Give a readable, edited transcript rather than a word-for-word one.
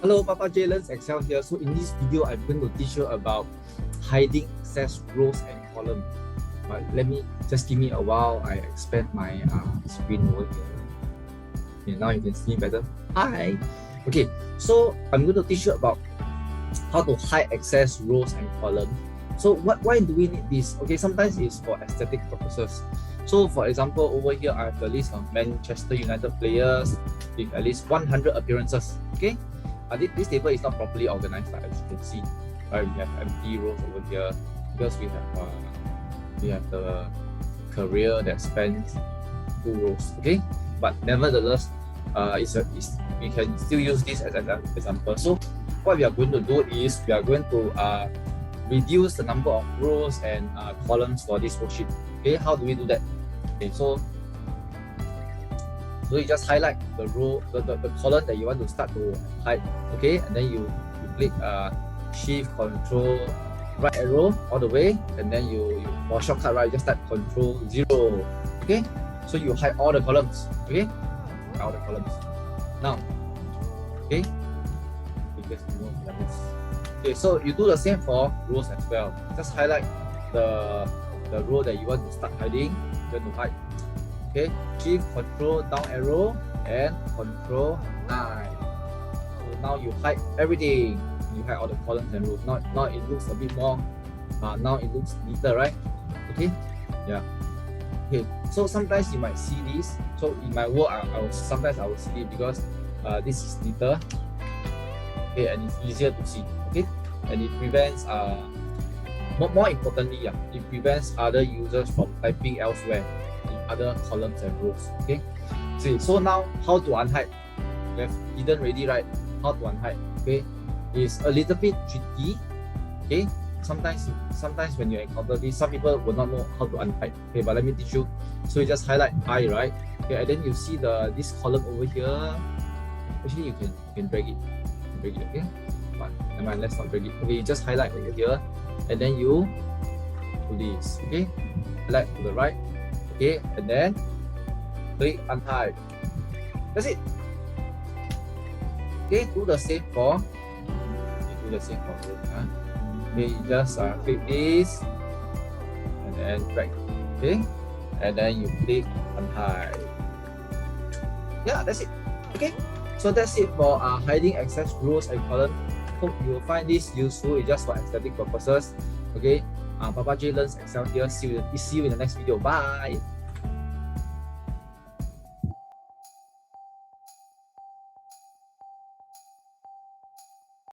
Hello, Papa J learns Excel here. So in this video, I'm going to teach you about hiding excess rows and columns. But give me a while. I expand my screen over here. Okay, now you can see better. Hi. Okay, so I'm going to teach you about how to hide excess rows and columns. So why do we need this? Okay, sometimes it's for aesthetic purposes. So for example, over here I have the list of Manchester United players with at least 100 appearances. Okay, this table is not properly organized, as you can see. Right, we have empty rows over here because we have the career that spans 2 rows. Okay, but nevertheless, we can still use this as an example. So what we are going to do is we are going to reduce the number of rows and columns for this worksheet. Okay, how do we do that? Okay, so you just highlight the row, the column that you want to start to hide. Okay, and then you click Shift Control right arrow all the way, and then you for shortcut right, just type Control 0. Okay, so you hide all the columns. Okay, all the columns. Now, okay, okay, so you do the same for rows as well. Just highlight the row that you want to start hiding. You want to hide. Okay, Shift Control down arrow and Control 9. So now you hide everything. You hide all the columns and rows. Now it looks a bit more. Now it looks neater, right? Okay. Yeah. Okay. So sometimes you might see this. So in my work, sometimes I will see it because this is neater. Okay, and it's easier to see. Okay, and it prevents more importantly, yeah, it prevents other users from typing elsewhere in other columns and rows. Okay, so now how to unhide? We have hidden already, right? How to unhide? Okay, it's a little bit tricky. Okay, sometimes when you encounter this, some people will not know how to unhide. Okay, but let me teach you. So you just highlight I, right? Okay, and then you see this column over here. Actually, you can drag it. Okay, but never mind, let's not drag it. Okay, you just highlight over here, and then you do this. Okay, highlight to the right. Okay, and then click unhide. That's it. Okay, do the same for rows. Okay, you just click this and then drag. Okay, and then you click unhide. Yeah, that's it. Okay, so that's it for hiding excess rows and columns. Hope you will find this useful. It's just for aesthetic purposes. Okay, Papa J learns Excel here. See you in the next video. Bye.